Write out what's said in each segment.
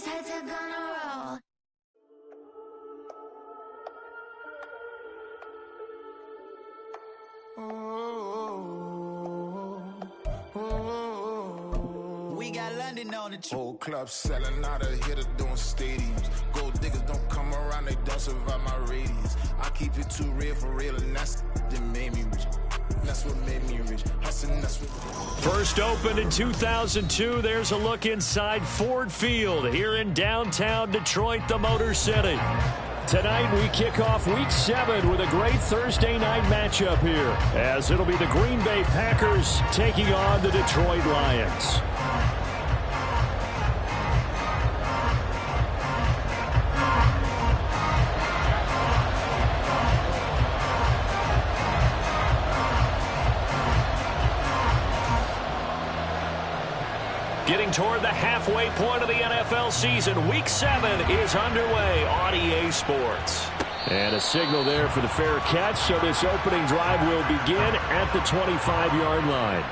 his heads are gonna roll. We got London on the trip. Whole club selling out of here to doing stadiums. Gold diggers don't come around, they don't survive my radius. I keep it too real for real, and that's that made me rich. That's what made me rich. Hustling, that's what. First opened in 2002. There's a look inside Ford Field here in downtown Detroit, the Motor City. Tonight we kick off Week 7 with a great Thursday night matchup here, as it'll be the Green Bay Packers taking on the Detroit Lions. Getting toward the halfway point of the NFL season, Week 7 is underway on EA Sports. And a signal there for the fair catch, so this opening drive will begin at the 25-yard line.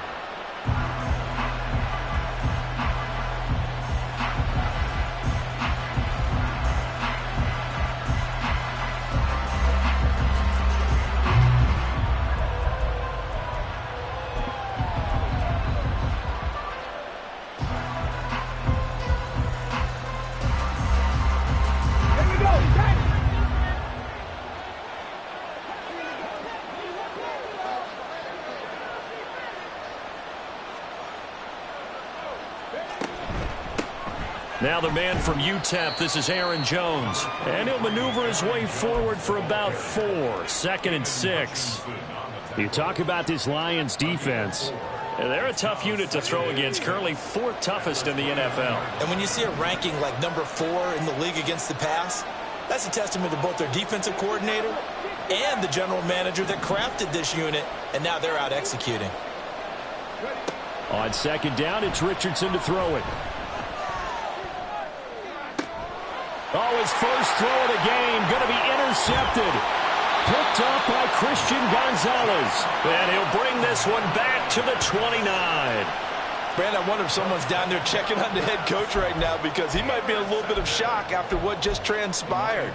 Now the man from UTEP, this is Aaron Jones. And he'll maneuver his way forward for about 4. 2nd and 6. You talk about this Lions defense. They're a tough unit to throw against, currently 4th toughest in the NFL. And when you see a ranking like number 4 in the league against the pass, that's a testament to both their defensive coordinator and the general manager that crafted this unit, and now they're out executing. On 2nd down, it's Richardson to throw it. Oh, his first throw of the game going to be intercepted. Picked up by Christian Gonzalez. And he'll bring this one back to the 29. Brand, I wonder if someone's down there checking on the head coach right now, because he might be in a little bit of shock after what just transpired.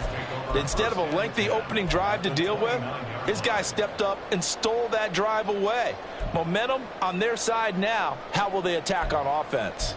Instead of a lengthy opening drive to deal with, his guy stepped up and stole that drive away. Momentum on their side now. How will they attack on offense?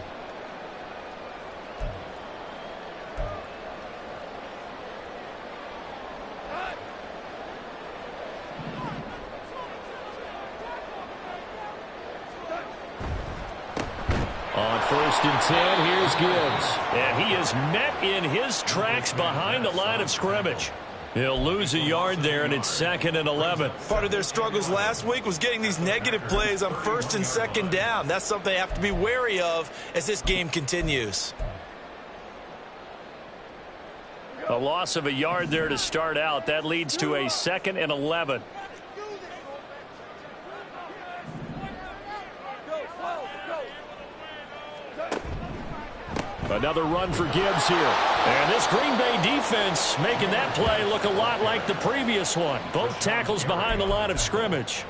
On 1st and 10, here's Gibbs. And he is met in his tracks behind the line of scrimmage. He'll lose a yard there, and it's 2nd and 11. Part of their struggles last week was getting these negative plays on 1st and 2nd down. That's something they have to be wary of as this game continues. A loss of a yard there to start out. That leads to a 2nd and 11. Another run for Gibbs here. And this Green Bay defense making that play look a lot like the previous one. Both tackles behind the line of scrimmage.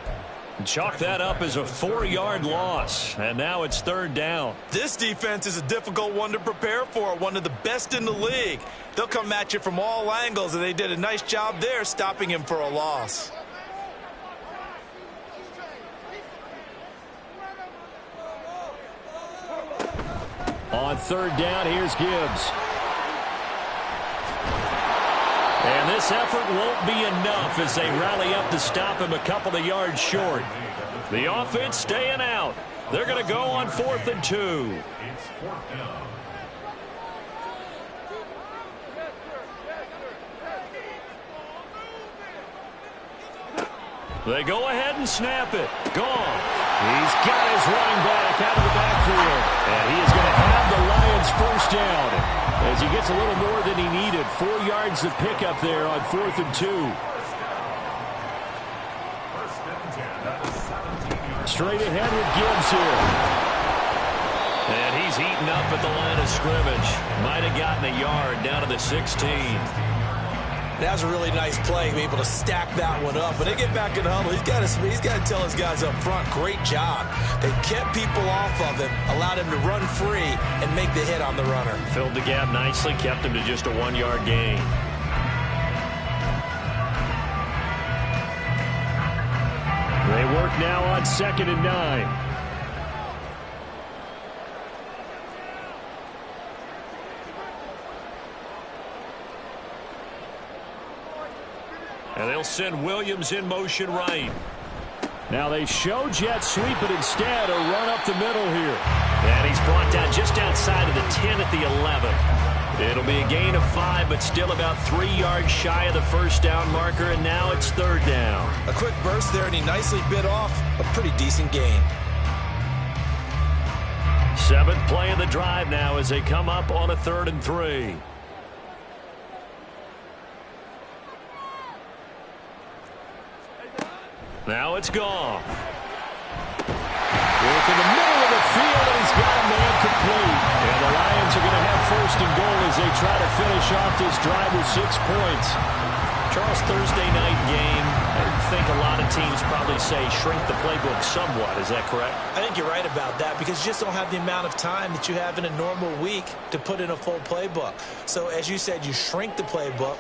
Chalk that up as a 4-yard loss. And now it's 3rd down. This defense is a difficult one to prepare for. One of the best in the league. They'll come at you from all angles, and they did a nice job there stopping him for a loss. On 3rd down, here's Gibbs. And this effort won't be enough as they rally up to stop him a couple of yards short. The offense staying out. They're going to go on 4th and 2. They go ahead and snap it. Gone. He's got his running back out of the backfield. And he is going to have the Lions 1st down as he gets a little more than he needed. 4 yards of pickup there on 4th and 2. Straight ahead with Gibbs here. And he's heating up at the line of scrimmage. Might have gotten a yard down to the 16. That was a really nice play, be able to stack that one up. When they get back in the huddle, he's got to tell his guys up front, great job. They kept people off of him, allowed him to run free and make the hit on the runner. Filled the gap nicely, kept him to just a 1-yard gain. They work now on 2nd and 9. And they'll send Williams in motion right. Now they show jet sweep, but instead a run up the middle here. And he's brought down just outside of the 10 at the 11. It'll be a gain of 5, but still about 3 yards shy of the first down marker, and now it's 3rd down. A quick burst there, and he nicely bit off a pretty decent gain. 7th play of the drive now as they come up on a 3rd and 3. Now it's Goff. Work in the middle of the field, and he's got a man complete. And the Lions are going to have 1st and goal as they try to finish off this drive with 6 points. Charles, Thursday night game, I think a lot of teams probably say shrink the playbook somewhat. Is that correct? I think you're right about that because you just don't have the amount of time that you have in a normal week to put in a full playbook. So as you said, you shrink the playbook.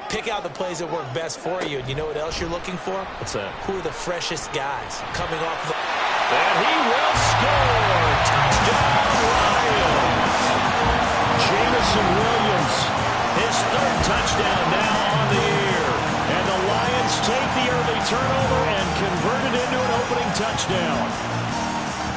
Pick out the plays that work best for you. And you know what else you're looking for? What's that? Who are the freshest guys coming off the... And he will score! Touchdown, Lions! Jameson Williams, his 3rd touchdown now on the year. And the Lions take the early turnover and convert it into an opening touchdown.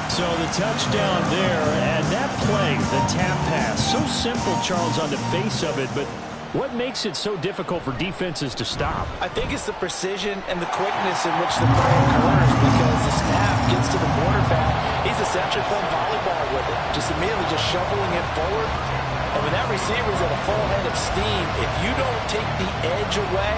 So the touchdown there, and that play, the tap pass, so simple, Charles, on the face of it, but what makes it so difficult for defenses to stop? I think it's the precision and the quickness in which the play occurs because the snap gets to the quarterback. He's essentially playing volleyball with it, just immediately just shoveling it forward. And when that receiver's at a full head of steam, if you don't take the edge away,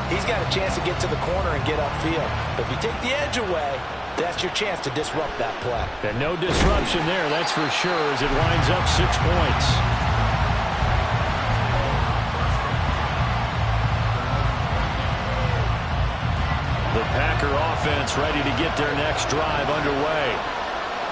he's got a chance to get to the corner and get upfield. But if you take the edge away, that's your chance to disrupt that play. And no disruption there, that's for sure, as it winds up 6 points. The Packer offense ready to get their next drive underway.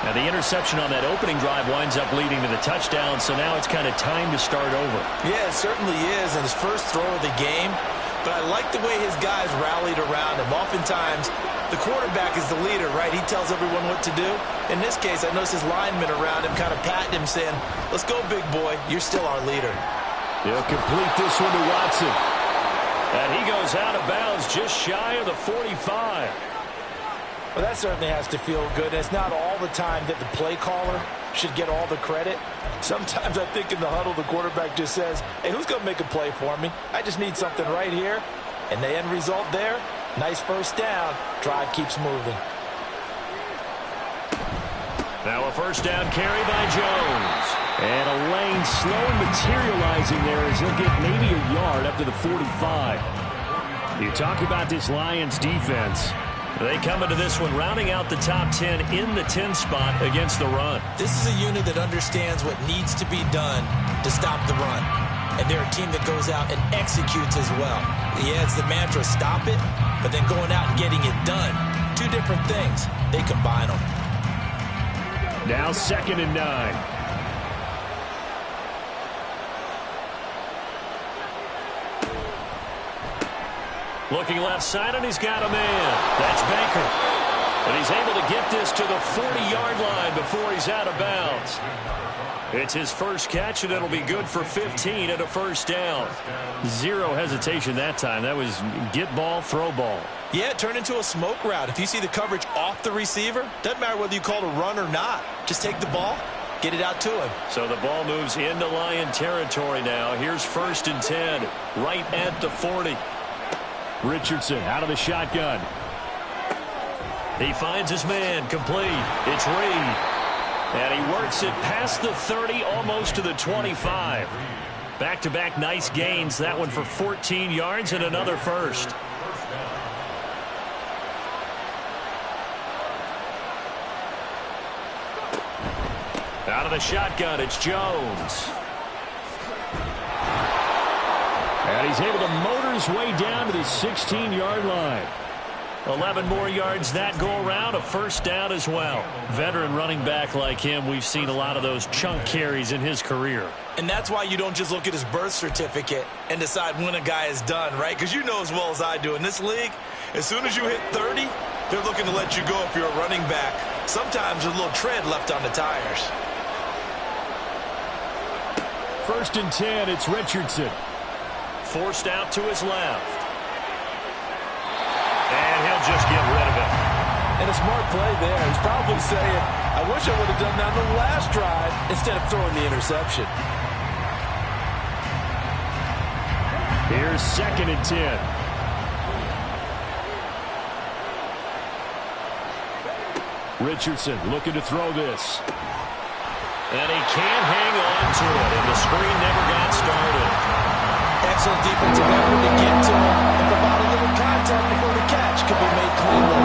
Now the interception on that opening drive winds up leading to the touchdown, so now it's kind of time to start over. Yeah, it certainly is, and his first throw of the game. But I like the way his guys rallied around him. Oftentimes, the quarterback is the leader, right? He tells everyone what to do. In this case, I noticed his linemen around him kind of patting him, saying, let's go, big boy. You're still our leader. He'll complete this one to Watson. And he goes out of bounds just shy of the 45. Well, that certainly has to feel good. It's not all the time that the play caller should get all the credit. Sometimes I think in the huddle, the quarterback just says, hey, who's going to make a play for me? I just need something right here. And the end result there, nice first down. Drive keeps moving. Now a first down carry by Jones. And a lane slowly materializing there as he'll get maybe a yard up to the 45. You talk about this Lions defense. They come into this one rounding out the top 10 in the 10 spot against the run. This is a unit that understands what needs to be done to stop the run. And they're a team that goes out and executes as well. Yeah, it's the mantra, stop it, but then going out and getting it done. Two different things. They combine them. Now 2nd and 9. Looking left side, and he's got a man. That's Baker. And he's able to get this to the 40-yard line before he's out of bounds. It's his first catch, and it'll be good for 15 and a first down. Zero hesitation that time. That was get ball, throw ball. Yeah, it turned into a smoke route. If you see the coverage off the receiver, doesn't matter whether you call it a run or not. Just take the ball, get it out to him. So the ball moves into Lion territory now. Here's 1st and 10, right at the 40. Richardson out of the shotgun. He finds his man, complete. It's Reed. And he works it past the 30, almost to the 25. Back-to-back nice gains. That one for 14 yards and another first. Out of the shotgun, it's Jones. And he's able to motor his way down to the 16-yard line. 11 more yards that go around, a first down as well. Veteran running back like him, we've seen a lot of those chunk carries in his career. And that's why you don't just look at his birth certificate and decide when a guy is done, right? Because you know as well as I do, in this league, as soon as you hit 30, they're looking to let you go if you're a running back. Sometimes there's a little tread left on the tires. 1st and 10, it's Richardson. Forced out to his left. And he'll just get rid of it. And a smart play there. He's probably saying, I wish I would have done that on the last drive instead of throwing the interception. Here's 2nd and 10. Richardson looking to throw this. And he can't hang on to it, and the screen never got started. Excellent defensive effort to get to him and provide a little contact before the catch could be made cleanly.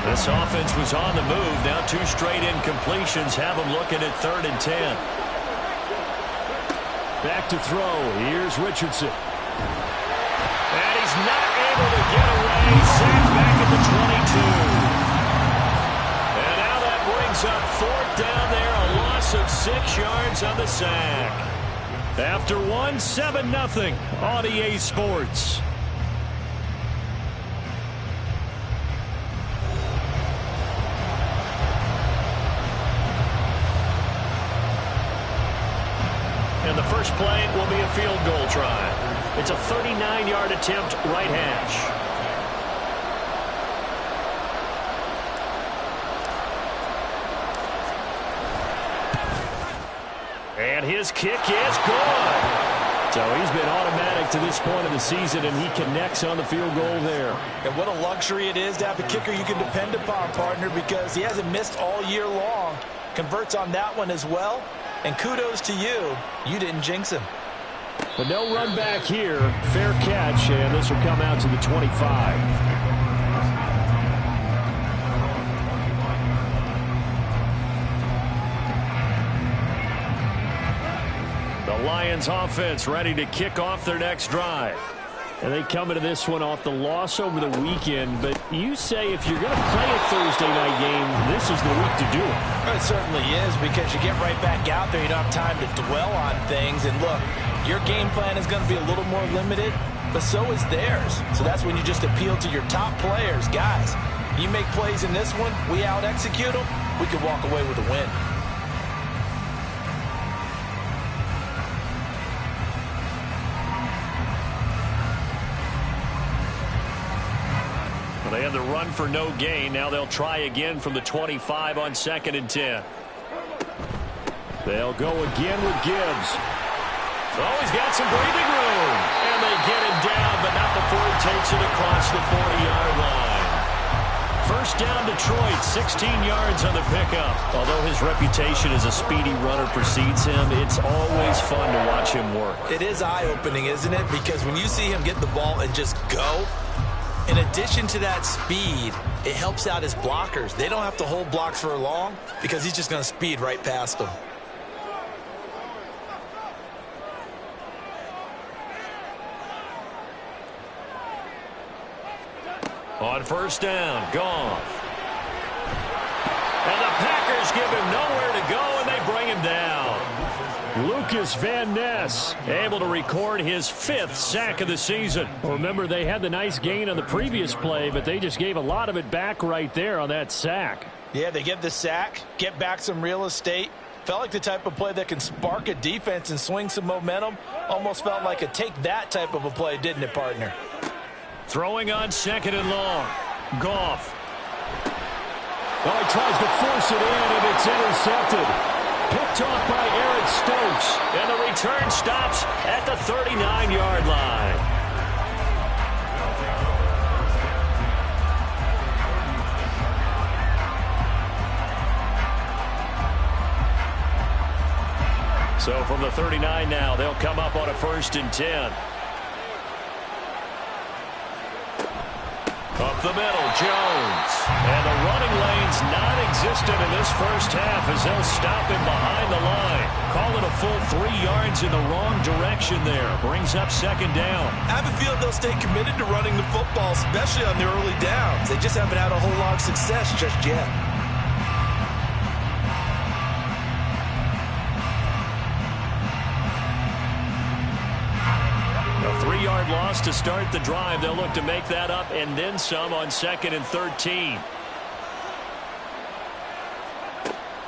This offense was on the move. Now 2 straight incompletions have them looking at 3rd and 10. Back to throw. Here's Richardson. And he's not able to get away. Sacked back at the 22. And now that brings up 4th down there. A loss of 6 yards on the sack. After 1, 7-0 on EA Sports. And the first play will be a field goal try. It's a 39-yard attempt, right hash. And his kick is good. So he's been automatic to this point of the season, and he connects on the field goal there. And what a luxury it is to have a kicker you can depend upon, partner, because he hasn't missed all year long. Converts on that one as well. And kudos to you. You didn't jinx him. But no run back here. Fair catch, and this will come out to the 25. The Lions offense ready to kick off their next drive. And they come into this one off the loss over the weekend. But you say if you're going to play a Thursday night game, this is the week to do it. It certainly is, because you get right back out there. You don't have time to dwell on things. And look, your game plan is going to be a little more limited, but so is theirs. So that's when you just appeal to your top players. Guys, you make plays in this one, we out-execute them, we could walk away with a win. They had the run for no gain. Now they'll try again from the 25 on 2nd and 10. They'll go again with Gibbs. Oh, he's got some breathing room. And they get him down, but not before he takes it across the 40-yard line. First down, Detroit, 16 yards on the pickup. Although his reputation as a speedy runner precedes him, it's always fun to watch him work. It is eye-opening, isn't it? Because when you see him get the ball and just go, in addition to that speed, it helps out his blockers. They don't have to hold blocks for long because he's just going to speed right past them. On first down, Goff. And the Packers give him nowhere to go, and they bring him down. Lucas Van Ness able to record his 5th sack of the season. Remember, they had the nice gain on the previous play, but they just gave a lot of it back right there on that sack. Yeah, they get the sack, get back some real estate. Felt like the type of play that can spark a defense and swing some momentum. Almost felt like a take that type of a play, didn't it, partner? Throwing on 2nd and long. Goff. Oh, he tries to force it in, and it's intercepted. Picked off by Eric Stokes, and the return stops at the 39-yard line. So from the 39 now, they'll come up on a 1st and 10. Up the middle, Jones. And the running lane's non-existent in this first half as they'll stop him behind the line. Call it a full 3 yards in the wrong direction there. Brings up 2nd down. I have a feeling they'll stay committed to running the football, especially on the early downs. They just haven't had a whole lot of success just yet. A 3-yard loss to start the drive. They'll look to make that up and then some on 2nd and 13.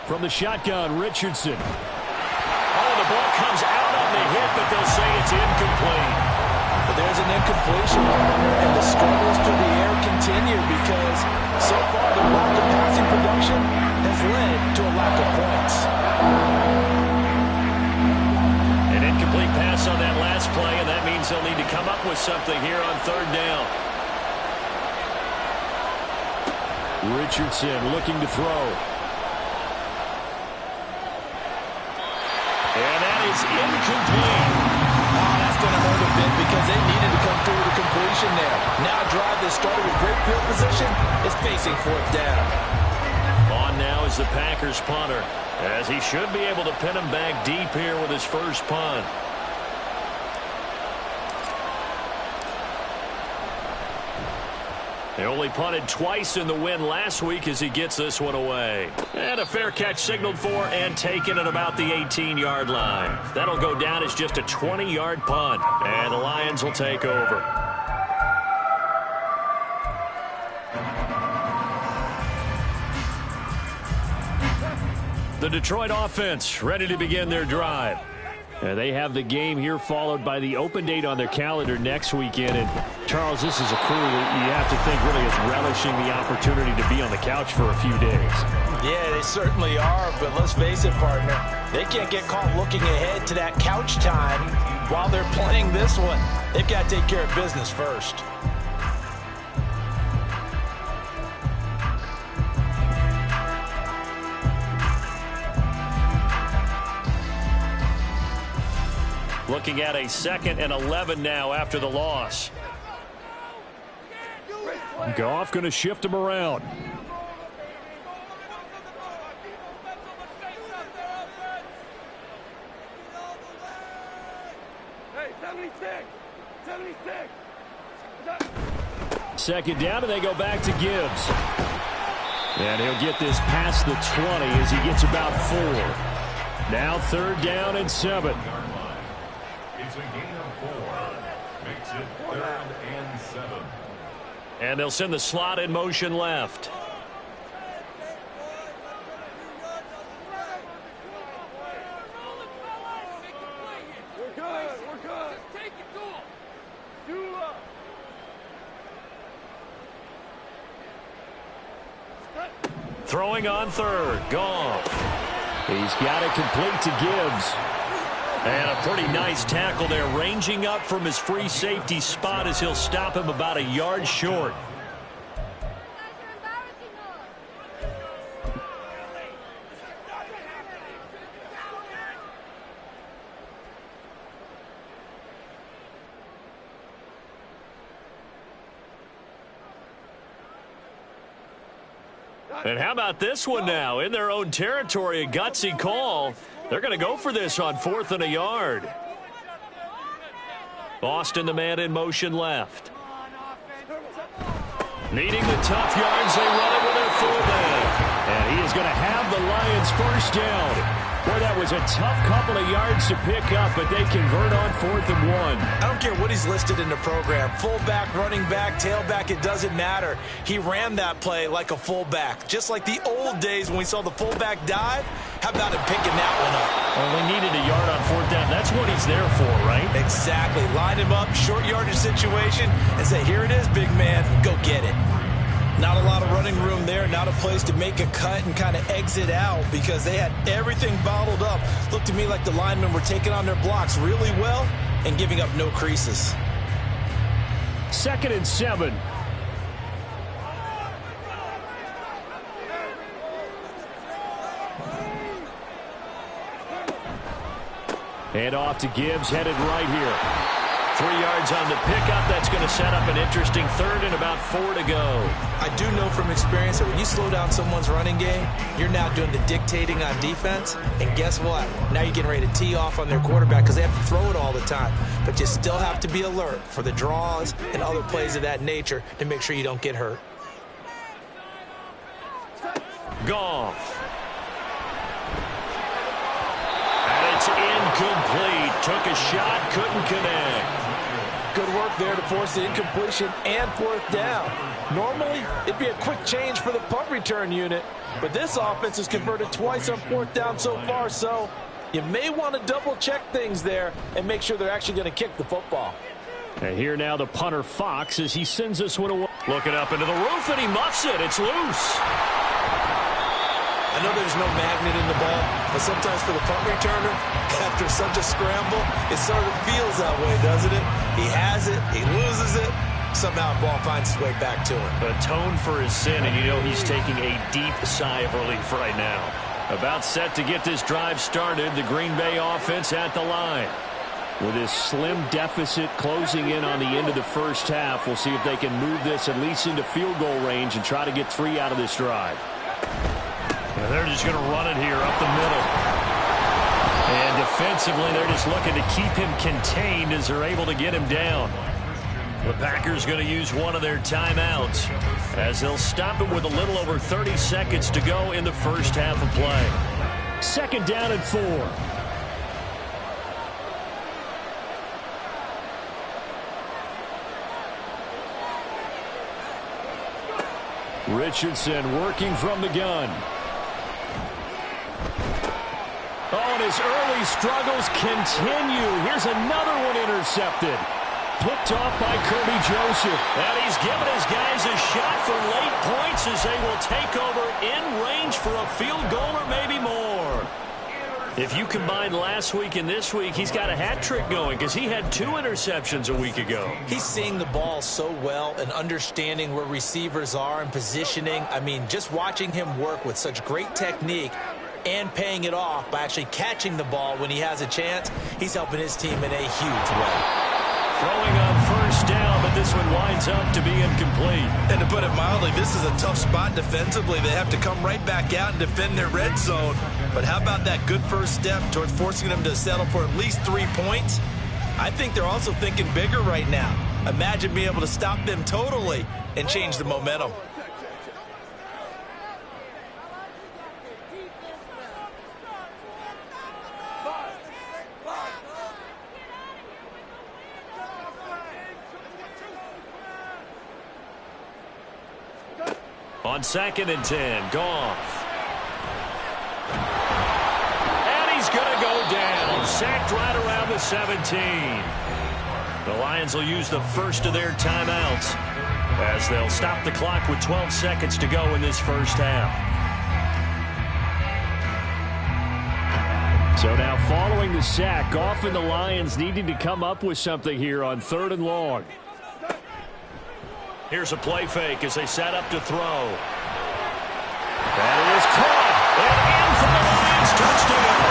From the shotgun, Richardson. Oh, the ball comes out on the hit, but they'll say it's incomplete. But there's an incompletion, and the struggles through the air continue because so far the lack of passing production has led to a lack of points. An incomplete pass on that last play, and that means they'll need to come up with something here on 3rd down. Richardson looking to throw. And that is incomplete. Oh, that's going to hurt a bit because they needed to come through with a completion there. Now a drive that started with great field position is facing 4th down. On now is the Packers punter, as he should be able to pin him back deep here with his first punt. They only punted twice in the win last week as he gets this one away. And a fair catch signaled for and taken at about the 18-yard line. That'll go down as just a 20-yard punt, and the Lions will take over. The Detroit offense ready to begin their drive. They have the game here followed by the open date on their calendar next weekend. And, Charles, this is a crew that you have to think really is relishing the opportunity to be on the couch for a few days. Yeah, they certainly are, but let's face it, partner. They can't get caught looking ahead to that couch time while they're playing this one. They've got to take care of business first. Looking at a 2nd and 11 now after the loss. Goff going to shift him around. Hey, 76. 2nd down, and they go back to Gibbs. And he'll get this past the 20 as he gets about 4. Now 3rd down and 7. It's a gain of 4. Makes it 3rd and 7. And they'll send the slot in motion left. We're good. Just take it to him. Throwing on 3rd. Goff. He's got it complete to Gibbs. And a pretty nice tackle there, ranging up from his free safety spot as he'll stop him about a yard short. And how about this one now? In their own territory, a gutsy call. They're going to go for this on 4th and a yard. Boston, the man in motion left. Needing the tough yards, they run it with their fullback. And he is going to have the Lions first down. Boy, that was a tough couple of yards to pick up, but they convert on 4th and 1. I don't care what he's listed in the program. Fullback, running back, tailback, it doesn't matter. He ran that play like a fullback, just like the old days when we saw the fullback dive. How about him picking that one up? Only needed a yard on 4th down. That's what he's there for, right? Exactly. Line him up, short yardage situation, and say, here it is, big man. Go get it. Not a lot of running room there, not a place to make a cut and kind of exit out because they had everything bottled up. Looked to me like the linemen were taking on their blocks really well and giving up no creases. 2nd and 7. And off to Gibbs, headed right here. 3 yards on the pickup. That's going to set up an interesting third and about 4 to go. I do know from experience that when you slow down someone's running game, you're now doing the dictating on defense. And guess what? Now you're getting ready to tee off on their quarterback because they have to throw it all the time. But you still have to be alert for the draws and other plays of that nature to make sure you don't get hurt. Goff. And it's incomplete. Took a shot, couldn't connect. Good work there to force the incompletion and 4th down. Normally, it'd be a quick change for the punt return unit, but this offense has converted twice on 4th down so far, so you may want to double-check things there and make sure they're actually going to kick the football. And here now the punter Fox as he sends this one away. Looking up into the roof, and he muffs it. It's loose. I know there's no magnet in the ball, but sometimes for the punt returner, after such a scramble, it sort of feels that way, doesn't it? He has it, he loses it, somehow the ball finds its way back to him. Atone for his sin, and you know he's taking a deep sigh of relief right now. About set to get this drive started, the Green Bay offense at the line. With this slim deficit closing in on the end of the first half, we'll see if they can move this at least into field goal range and try to get 3 out of this drive. And they're just going to run it here up the middle. And defensively, they're just looking to keep him contained as they're able to get him down. The Packers going to use one of their timeouts as they'll stop it with a little over 30 seconds to go in the first half of play. 2nd down and 4. Richardson working from the gun. Oh, and his early struggles continue. Here's another one intercepted. Picked off by Kirby Joseph. And he's given his guys a shot for late points as they will take over in range for a field goal or maybe more. If you combine last week and this week, he's got a hat trick going because he had 2 interceptions a week ago. He's seeing the ball so well and understanding where receivers are and positioning. I mean, just watching him work with such great technique and paying it off by actually catching the ball when he has a chance, he's helping his team in a huge way. Throwing on first down, but this one winds up to be incomplete. And to put it mildly, this is a tough spot defensively. They have to come right back out and defend their red zone. But how about that good first step towards forcing them to settle for at least 3 points? I think they're also thinking bigger right now. Imagine being able to stop them totally and change the momentum. On 2nd and 10, Goff. And he's going to go down. Sacked right around the 17. The Lions will use the first of their timeouts as they'll stop the clock with 12 seconds to go in this first half. So now following the sack, Goff and the Lions needing to come up with something here on 3rd and long. Here's a play fake as they set up to throw. That is caught. And in for the Lions touchdown.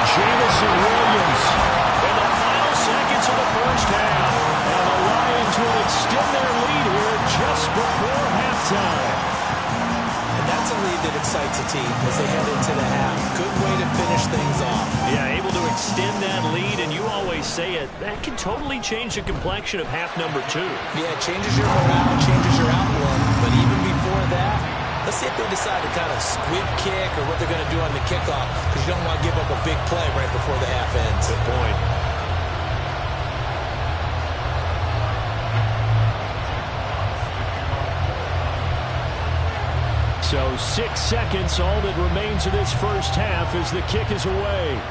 Jameson Williams in the final seconds of the first half. And the Lions will extend their lead here just before halftime. And that's a lead that excites a team as they head into the half. Good way to finish things off. Yeah, able to extend that lead, and you always say it, that can totally change the complexion of half number 2. Yeah, it changes your morale, changes your outlook. But even before that, let's see if they decide to kind of squib kick or what they're going to do on the kickoff, because you don't want to give up a big play right before the half ends. Good point. So 6 seconds, all that remains of this first half as the kick is away.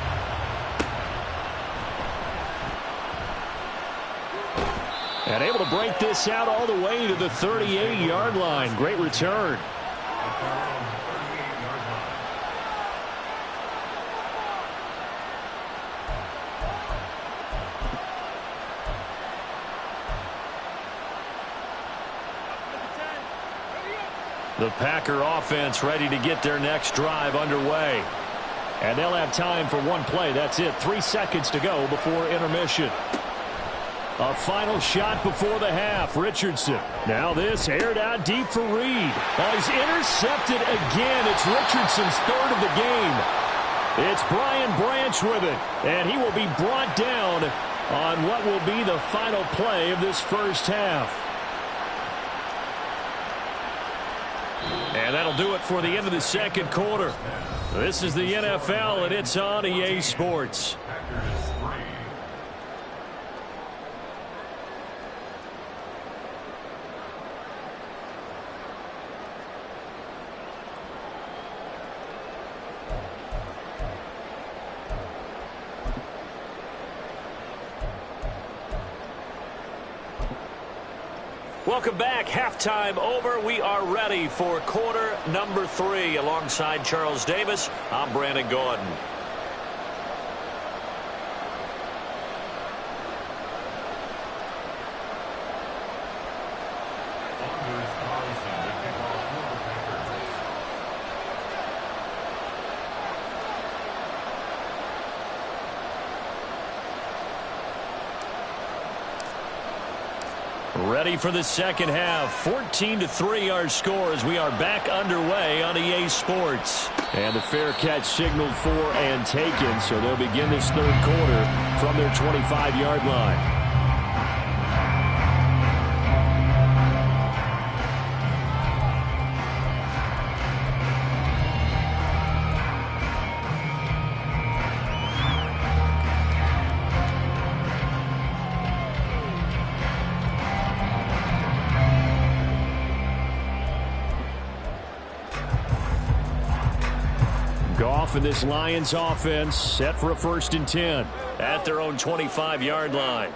And able to break this out all the way to the 38-yard line. Great return. The Packer offense ready to get their next drive underway. And they'll have time for one play. That's it. 3 seconds to go before intermission. A final shot before the half. Richardson. Now this aired out deep for Reed. Now he's intercepted again. It's Richardson's third of the game. It's Brian Branch with it. And he will be brought down on what will be the final play of this first half. And that'll do it for the end of the second quarter. This is the NFL, and it's on EA Sports. Welcome back. Halftime over. We are ready for quarter number 3. Alongside Charles Davis, I'm Brandon Gordon. Ready for the second half. 14-3 our score as we are back underway on EA Sports. And the fair catch signaled for and taken, so they'll begin this third quarter from their 25-yard line. Goff and this Lions offense set for a 1st and 10 at their own 25-yard line.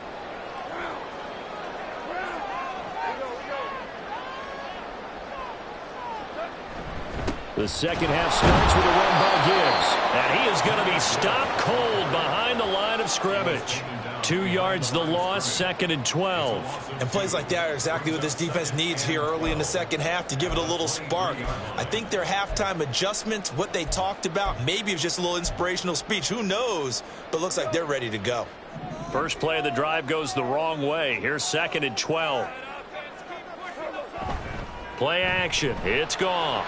The second half starts with a run by Gibbs, and he is going to be stopped cold behind the line of scrimmage. 2 yards the loss, 2nd and 12. And plays like that are exactly what this defense needs here early in the second half to give it a little spark. I think their halftime adjustment, what they talked about, maybe it was just a little inspirational speech. Who knows? But looks like they're ready to go. First play of the drive goes the wrong way. Here's 2nd and 12. Play action. It's Goff.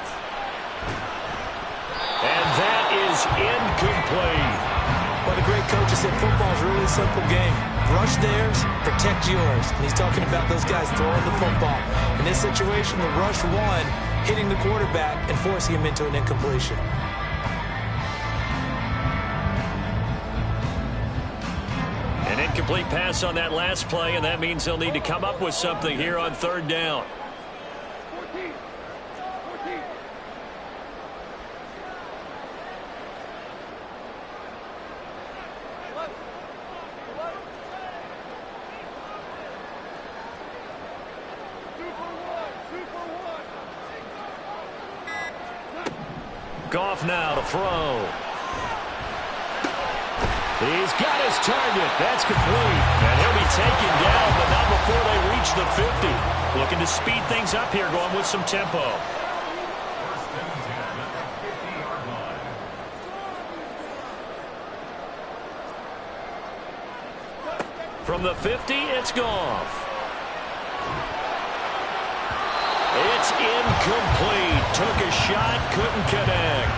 And that is incomplete. Well, the great coach has said football is really a simple game. Rush theirs, protect yours. And he's talking about those guys throwing the football. In this situation, the rush one, hitting the quarterback and forcing him into an incompletion. An incomplete pass on that last play, and that means they'll need to come up with something here on 3rd down. Goff now to throw. He's got his target. That's complete. And he'll be taken down, but not before they reach the 50. Looking to speed things up here, going with some tempo. From the 50, it's Goff. It's incomplete. Took a shot, couldn't connect.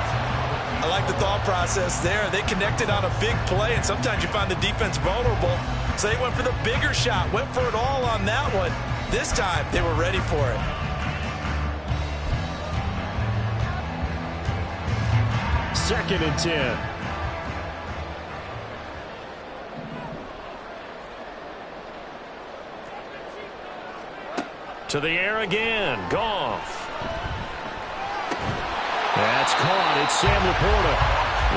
I like the thought process there. They connected on a big play, and sometimes you find the defense vulnerable. So they went for the bigger shot, went for it all on that one. This time, they were ready for it. Second and 10. To the air again. Goff. That's caught. It's Sam Laporta.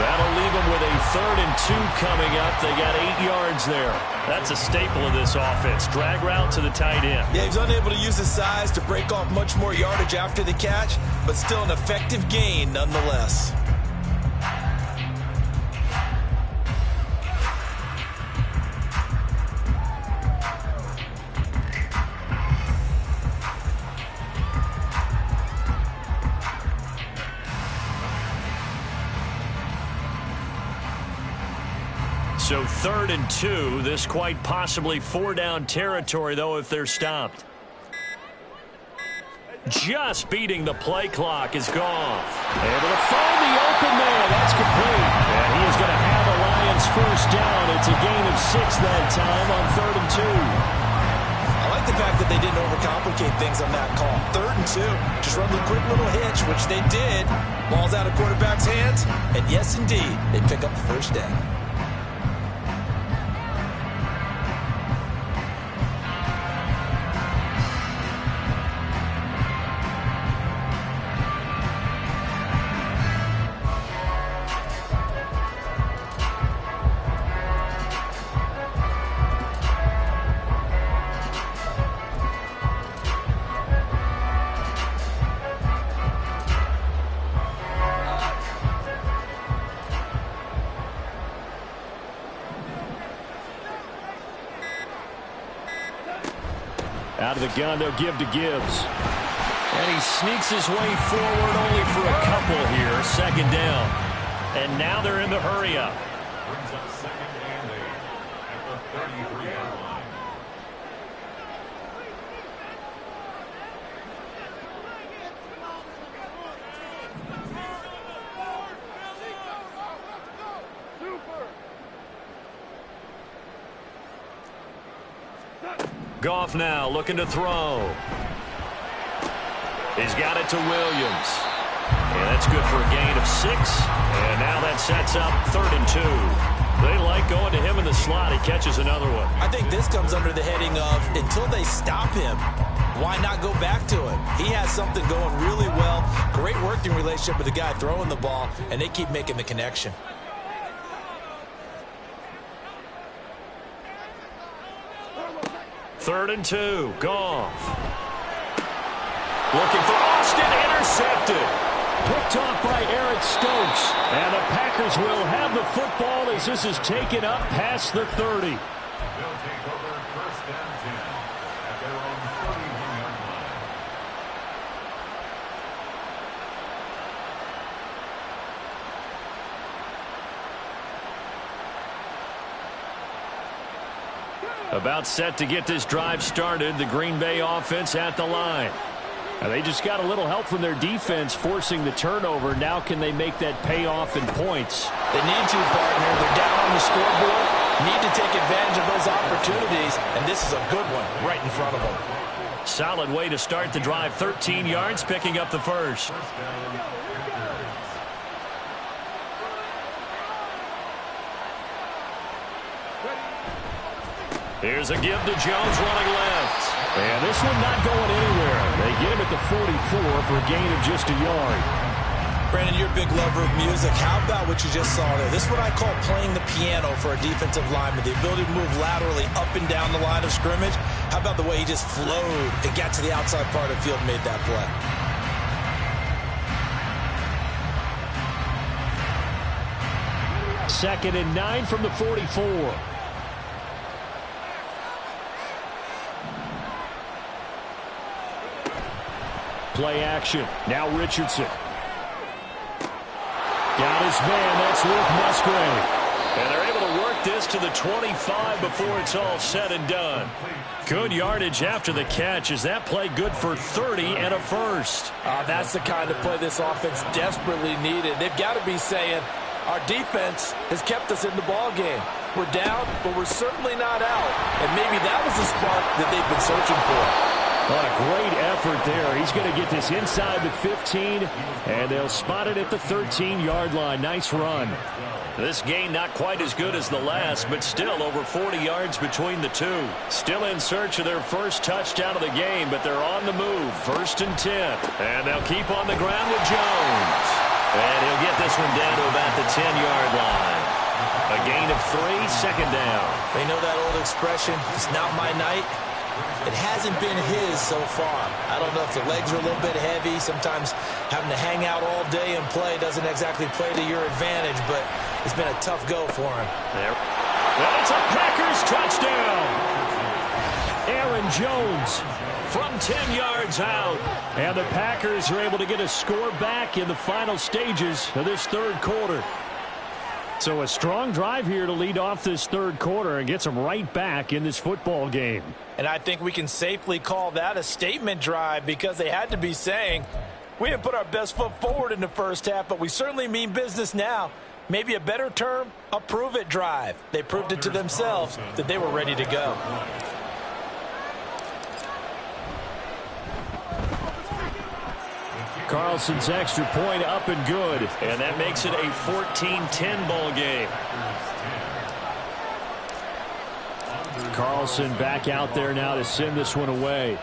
That'll leave them with a 3rd and 2 coming up. They got 8 yards there. That's a staple of this offense. Drag route to the tight end. Yeah, he's unable to use his size to break off much more yardage after the catch, but still an effective gain nonetheless. So 3rd and 2. This quite possibly 4-down territory, though, if they're stopped. Just beating the play clock is Goff. Able to find the open man. That's complete. And he is going to have a Lions first down. It's a gain of 6 that time on 3rd and 2. I like the fact that they didn't overcomplicate things on that call. 3rd and 2. Just run the quick little hitch, which they did. Ball's out of quarterback's hands. And yes, indeed, they pick up the first down. Out of the gun, they'll give to Gibbs. And he sneaks his way forward only for a couple here. 2nd down. And now they're in the hurry-up. Brings up 2nd and 8 at the 33-yard line. Goff now looking to throw. He's got it to Williams. And that's good for a gain of 6. And now that sets up 3rd and 2. They like going to him in the slot. He catches another one. I think this comes under the heading of until they stop him, why not go back to him? He has something going really well. Great working relationship with the guy throwing the ball, and they keep making the connection. Third and 2. Goff. Looking for Austin. Intercepted. Picked off by Eric Stokes. And the Packers will have the football as this is taken up past the 30. They'll take over 1st and 10 at their own 31-yard line. About set to get this drive started. The Green Bay offense at the line. And they just got a little help from their defense forcing the turnover. Now can they make that pay off in points? They need to, partner. They're down on the scoreboard. Need to take advantage of those opportunities. And this is a good one right in front of them. Solid way to start the drive. 13 yards, picking up the first. Here's a give to Jones running left. And this one not going anywhere. They get him at the 44 for a gain of just a yard. Brandon, you're a big lover of music. How about what you just saw there? This is what I call playing the piano for a defensive lineman. The ability to move laterally up and down the line of scrimmage. How about the way he just flowed and got to the outside part of the field and made that play? Second and 9 from the 44. Play action. Now Richardson. Got his man. That's Luke Musgrave. And they're able to work this to the 25 before it's all said and done. Good yardage after the catch. Is that play good for 30 and a first? That's the kind of play this offense desperately needed. They've got to be saying, our defense has kept us in the ball game. We're down, but we're certainly not out. And maybe that was the spark that they've been searching for. What a great effort there. He's going to get this inside the 15, and they'll spot it at the 13-yard line. Nice run. This gain not quite as good as the last, but still over 40 yards between the two. Still in search of their first touchdown of the game, but they're on the move. 1st and 10. And they'll keep on the ground with Jones. And he'll get this one down to about the 10-yard line. A gain of 3, 2nd down. They know that old expression, it's not my night. It hasn't been his so far. I don't know if the legs are a little bit heavy. Sometimes having to hang out all day and play doesn't exactly play to your advantage, but it's been a tough go for him. There. That's a Packers touchdown. Aaron Jones from 10 yards out. And the Packers are able to get a score back in the final stages of this 3rd quarter. So a strong drive here to lead off this third quarter and gets them right back in this football game. And I think we can safely call that a statement drive because they had to be saying, we didn't put our best foot forward in the first half, but we certainly mean business now. Maybe a better term, a prove-it drive. They proved it to themselves that they were ready to go. Carlson's extra point up and good, and that makes it a 14-10 ball game. Carlson back out there now to send this one away.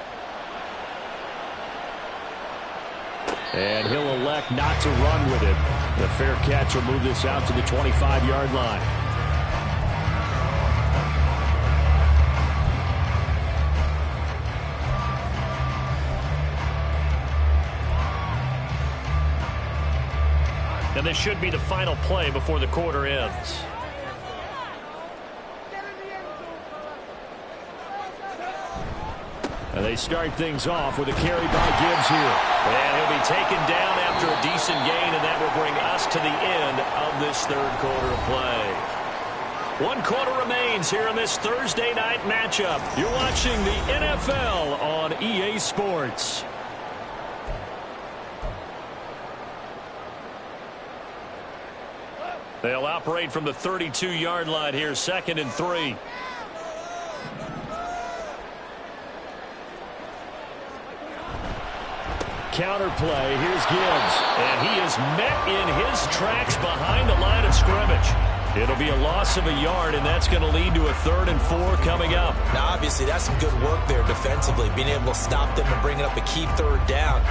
And he'll elect not to run with it. The fair catch will move this out to the 25-yard line. And this should be the final play before the quarter ends. And they start things off with a carry by Gibbs here. And he'll be taken down after a decent gain, and that will bring us to the end of this third quarter of play. 1 quarter remains here in this Thursday night matchup. You're watching the NFL on EA Sports. They'll operate from the 32-yard line here, 2nd and 3. Counter play. Here's Gibbs. And he is met in his tracks behind the line of scrimmage. It'll be a loss of a yard, and that's going to lead to a 3rd and 4 coming up. Now, obviously, that's some good work there defensively, being able to stop them and bring it up a key 3rd down.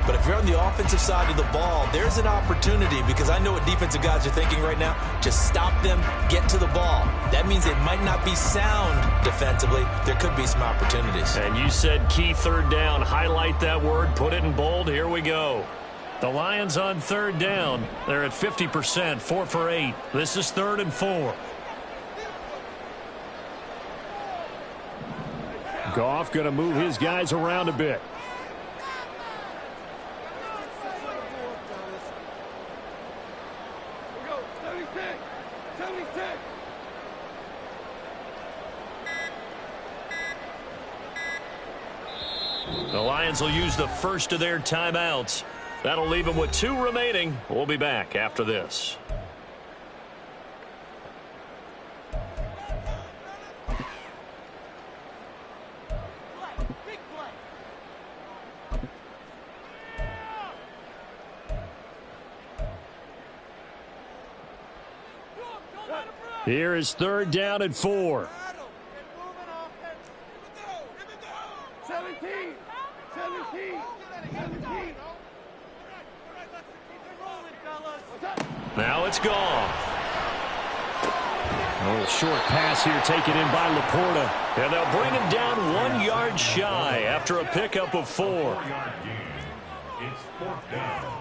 But if you're on the offensive side of the ball, there's an opportunity, because I know what defensive guys are thinking right now. Just stop them, get to the ball. That means it might not be sound defensively. There could be some opportunities. And you said key 3rd down. Highlight that word. Put it in bold. Here we go. The Lions on 3rd down. They're at 50%, 4 for 8. This is 3rd and 4. Goff going to move his guys around a bit. The Lions will use the first of their timeouts. That'll leave them with 2 remaining. We'll be back after this. Here is 3rd down and 4. 17. Now it's Goff. A little short pass here taken in by Laporta. And they'll bring him down 1 yard shy after a pickup of 4. It's 4th down.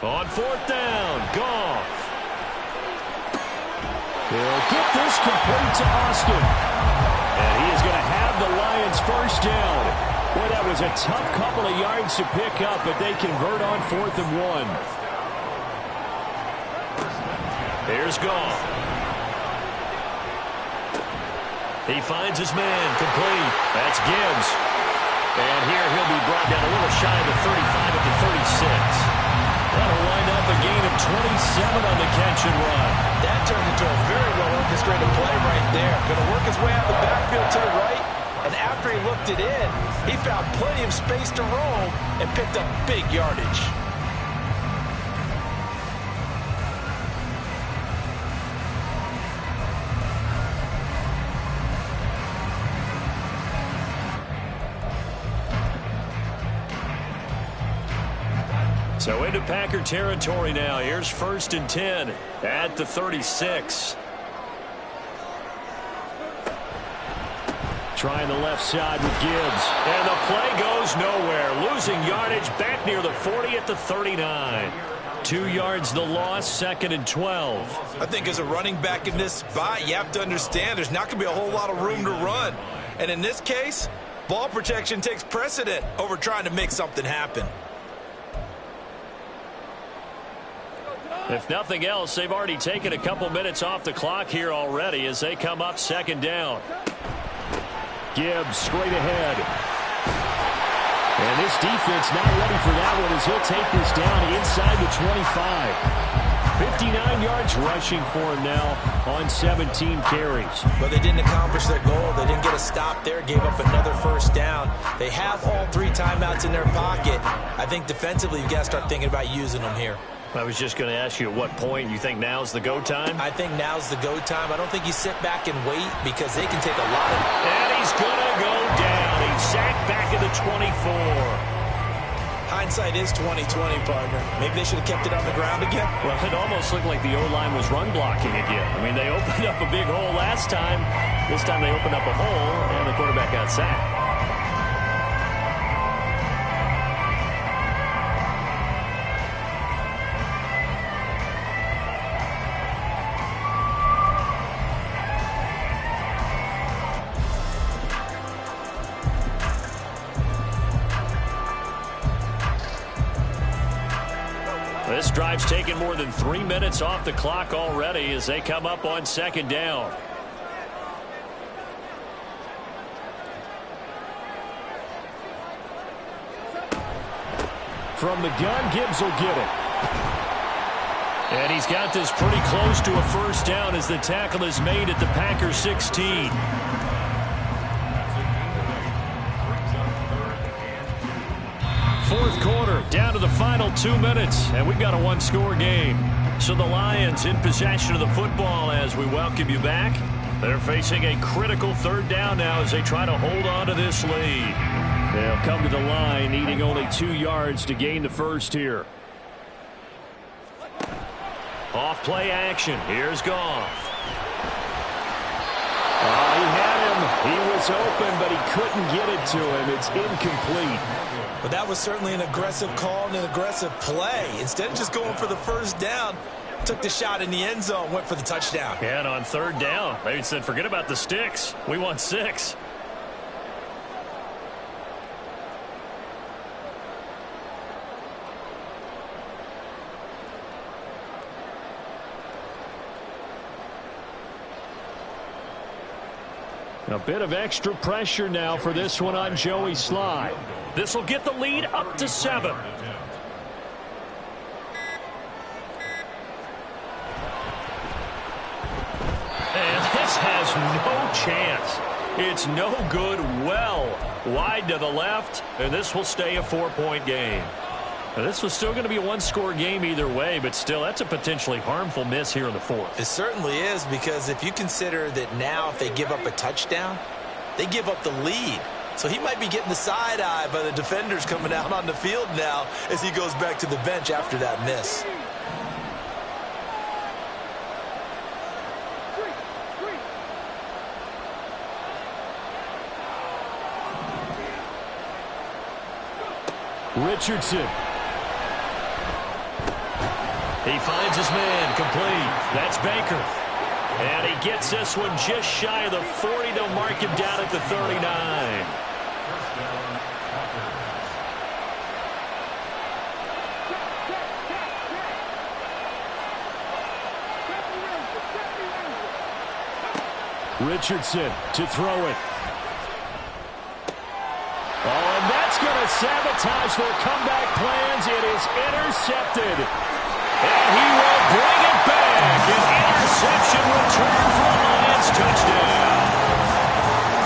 On 4th down, Goff. He'll get this complete to Austin. And he is going to have the Lions first down. Boy, that was a tough couple of yards to pick up, but they convert on 4th and 1. Here's Goff. He finds his man, complete. That's Gibbs. And here he'll be brought down a little shy of the 35 at the 36. That'll wind up a gain of 27 on the catch and run. That turned into a very well-orchestrated play right there. Going to work his way out of the backfield to the right, and after he looked it in, he found plenty of space to roam and picked up big yardage. So into Packer territory now. Here's 1st and 10 at the 36. Trying the left side with Gibbs. And the play goes nowhere. Losing yardage back near the 40 at the 39. 2 yards the loss, 2nd and 12. I think as a running back in this spot, you have to understand there's not going to be a whole lot of room to run. And in this case, ball protection takes precedent over trying to make something happen. If nothing else, they've already taken a couple minutes off the clock here already as they come up 2nd down. Gibbs straight ahead. And this defense not ready for that one as he'll take this down inside the 25. 59 yards rushing for him now on 17 carries. But they didn't accomplish their goal. They didn't get a stop there, gave up another first down. They have all 3 timeouts in their pocket. I think defensively you've got to start thinking about using them here. I was just going to ask you at what point you think now's the go time? I think now's the go time. I don't think you sit back and wait because they can take a lot of... And he's going to go down. He's sacked back at the 24. Hindsight is 20/20, partner. Maybe they should have kept it on the ground again. Well, it almost looked like the O-line was run blocking again. I mean, they opened up a big hole last time. This time they opened up a hole, and the quarterback got sacked. This drive's taken more than 3 minutes off the clock already as they come up on 2nd down. From the gun, Gibbs will get it. And he's got this pretty close to a first down as the tackle is made at the Packers 16. Fourth quarter, down to the final 2 minutes, and we've got a one-score game. So the Lions in possession of the football as we welcome you back. They're facing a critical 3rd down now as they try to hold on to this lead. They'll come to the line, needing only 2 yards to gain the first here. Off play action. Here's Goff. He had him. He was open, but he couldn't get it to him. It's incomplete. But that was certainly an aggressive call and an aggressive play. Instead of just going for the first down, took the shot in the end zone, went for the touchdown. Yeah, and on 3rd down, they said, forget about the sticks. We want 6. A bit of extra pressure now for this one on Joey Slye. This will get the lead up to 7. And this has no chance. It's no good, well wide to the left, and this will stay a 4-point game. Now, this was still going to be a one-score game either way, but still, that's a potentially harmful miss here in the 4th. It certainly is, because if you consider that now if they give up a touchdown, they give up the lead. So he might be getting the side eye by the defenders coming out on the field now as he goes back to the bench after that miss. Richardson. He finds his man, complete. That's Baker. And he gets this one just shy of the 40. They'll mark him down at the 39. Richardson to throw it. Oh, and that's going to sabotage their comeback plans. It is intercepted. And he will bring it back. An interception return for a Lions touchdown.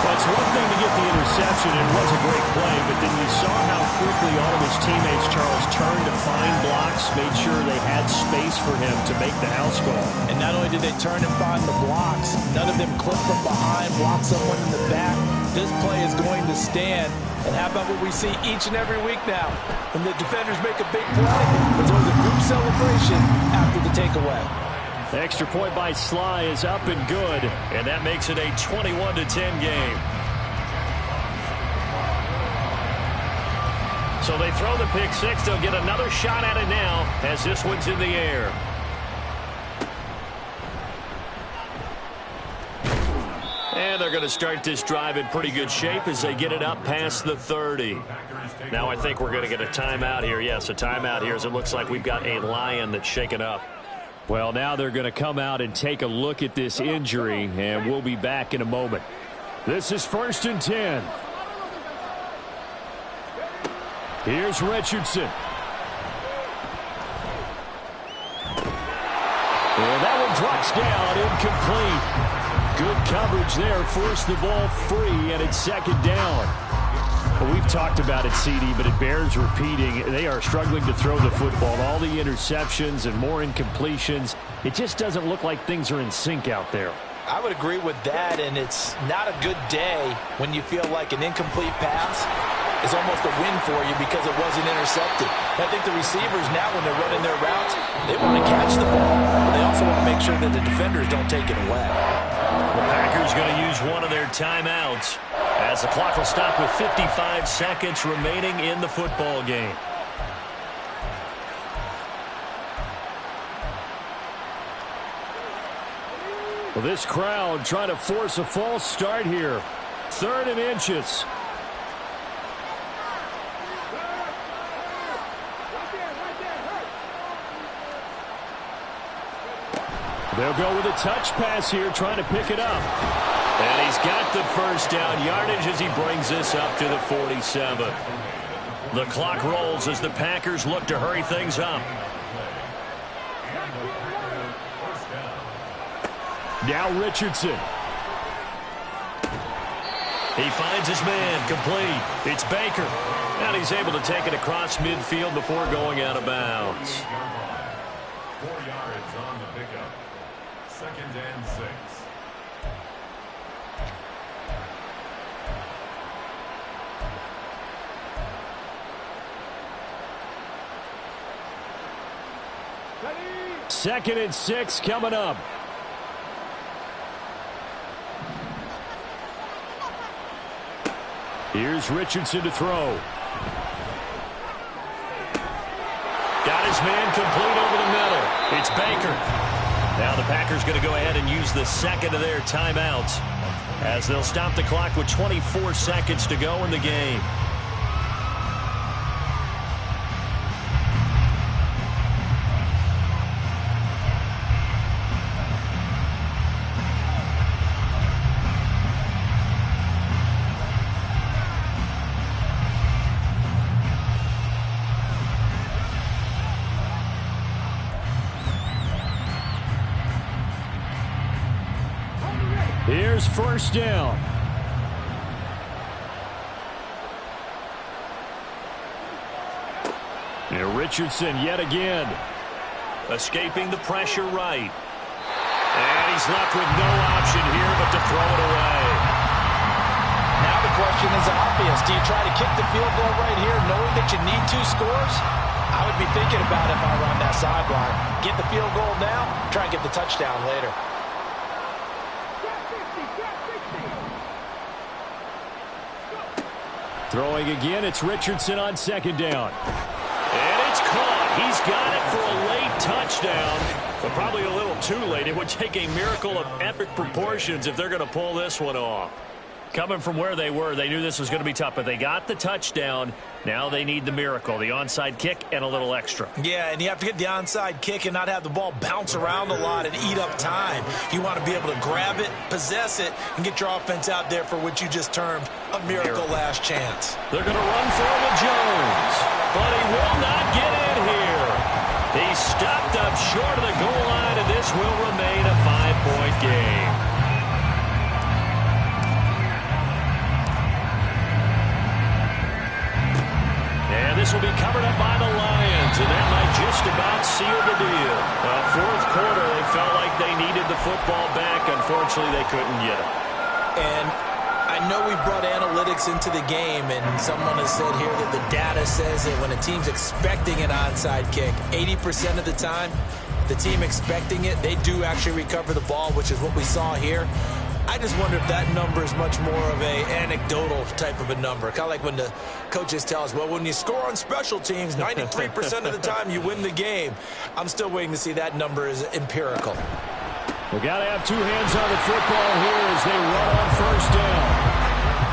That's one thing to get the interception. It was a great play, but then you saw how quickly all of his teammates, Charles, turned to find blocks, made sure they had space for him to make the house call. And not only did they turn and find the blocks, none of them clipped from behind, blocked someone in the back. This play is going to stand. And how about what we see each and every week now? When the defenders make a big play, there's always a group celebration after the takeaway. The extra point by Slye is up and good, and that makes it a 21-10 game. So they throw the pick six. They'll get another shot at it now as this one's in the air. And they're going to start this drive in pretty good shape as they get it up past the 30. Now I think we're going to get a timeout here. Yes, a timeout here as it looks like we've got a Lion that's shaken up. Well, now they're going to come out and take a look at this injury, and we'll be back in a moment. This is 1st and 10. Here's Richardson. And that one drops down, incomplete. Good coverage there, forced the ball free, and it's 2nd down. Well, we've talked about it, CD, but it bears repeating. They are struggling to throw the football. All the interceptions and more incompletions. It just doesn't look like things are in sync out there. I would agree with that, and it's not a good day when you feel like an incomplete pass is almost a win for you because it wasn't intercepted. And I think the receivers now, when they're running their routes, they want to catch the ball, but they also want to make sure that the defenders don't take it away. The Packers going to use one of their timeouts as the clock will stop with 55 seconds remaining in the football game. Well, this crowd trying to force a false start here. 3rd and inches. They'll go with a touch pass here, trying to pick it up. And he's got the 1st down yardage as he brings this up to the 47. The clock rolls as the Packers look to hurry things up. Now Richardson. He finds his man, complete. It's Baker. And he's able to take it across midfield before going out of bounds. 4 yards on the pickup. 2nd and 6. Second and 6 coming up. Here's Richardson to throw. Got his man complete over the middle. It's Baker. Now the Packers going to go ahead and use the 2nd of their timeouts as they'll stop the clock with 24 seconds to go in the game. Here's 1st down. And Richardson yet again. Escaping the pressure right. And he's left with no option here but to throw it away. Now the question is obvious. Do you try to kick the field goal right here knowing that you need 2 scores? I would be thinking about it if I were on that sideline. Get the field goal now, try and get the touchdown later. Throwing again, it's Richardson on 2nd down. And it's caught. He's got it for a late touchdown, but probably a little too late. It would take a miracle of epic proportions if they're going to pull this one off. Coming from where they were, they knew this was going to be tough, but they got the touchdown. Now they need the miracle, the onside kick and a little extra. Yeah, and you have to get the onside kick and not have the ball bounce around a lot and eat up time. You want to be able to grab it, possess it, and get your offense out there for what you just termed a miracle last chance. They're going to run for it with Jones, but he will not get in here. He stopped up short of the goal line, and this will remain a 5-point game. And this will be covered up by the Lions, and that might just about seal the deal. Well, 4th quarter, they felt like they needed the football back. Unfortunately, they couldn't get it. And I know we brought analytics into the game, and someone has said here that the data says that when a team's expecting an onside kick, 80% of the time, the team expecting it, they do actually recover the ball, which is what we saw here. I just wonder if that number is much more of a anecdotal type of a number. Kind of like when the coaches tell us, well, when you score on special teams, 93% of the time you win the game. I'm still waiting to see that number is empirical. We got to have two hands on the football here as they run on first down.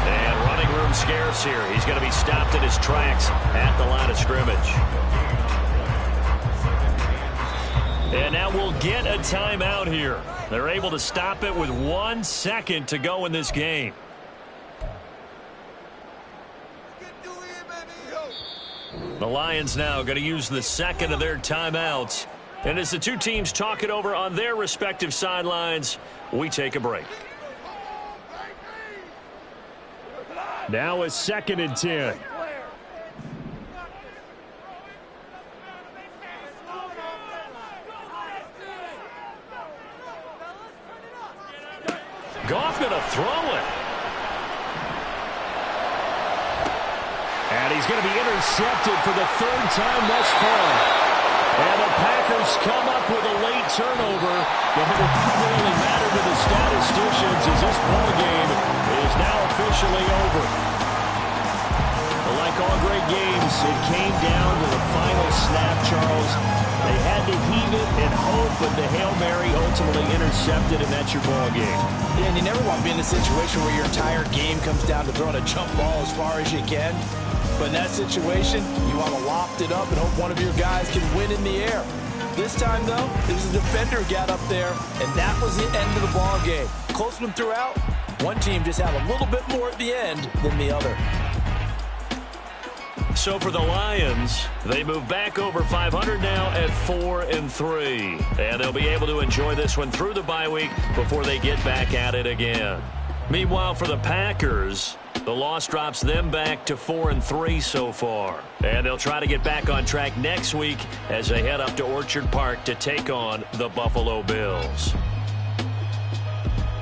And running room scarce here. He's going to be stopped in his tracks at the line of scrimmage. And now we'll get a timeout here. They're able to stop it with 1 second to go in this game. The Lions now going to use the second of their timeouts. And as the two teams talk it over on their respective sidelines, we take a break. Now a 2nd and 10. Goff going to throw it. And he's going to be intercepted for the 3rd time thus far. And the Packers come up with a late turnover, but it will probably matter to the statisticians as this ball game is now officially over. But like all great games, it came down to the final snap, Charles. They had to heave it and hope, but the Hail Mary ultimately intercepted, and that's your ball game. Yeah, and you never want to be in a situation where your entire game comes down to throwing a jump ball as far as you can. But in that situation, you want to loft it up and hope one of your guys can win in the air. This time, though, it was a defender who got up there, and that was the end of the ball game. Close one throughout. One team just had a little bit more at the end than the other. So for the Lions, they move back over 500 now at 4-3. And they'll be able to enjoy this one through the bye week before they get back at it again. Meanwhile, for the Packers, the loss drops them back to 4-3 so far. And they'll try to get back on track next week as they head up to Orchard Park to take on the Buffalo Bills.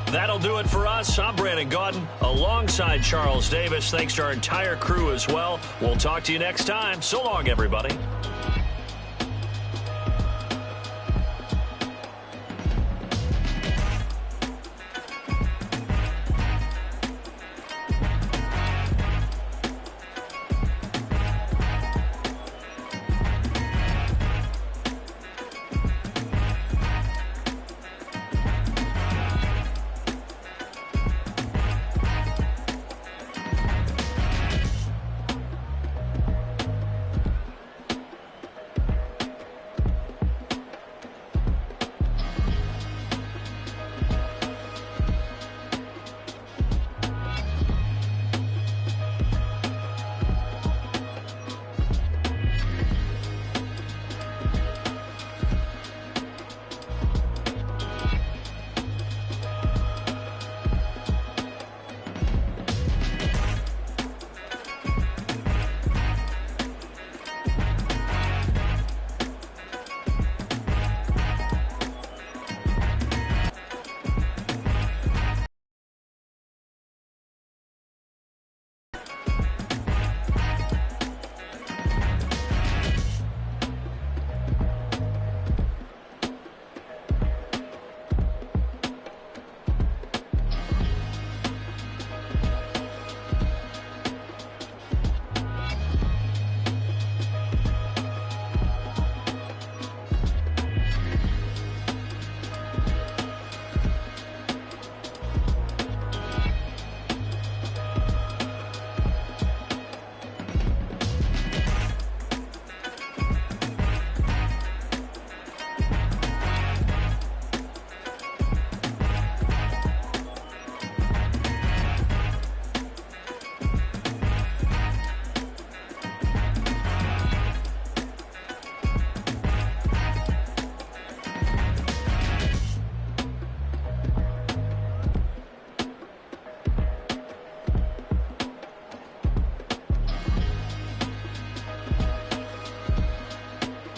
That'll do it for us. I'm Brandon Gaudin alongside Charles Davis. Thanks to our entire crew as well. We'll talk to you next time. So long, everybody.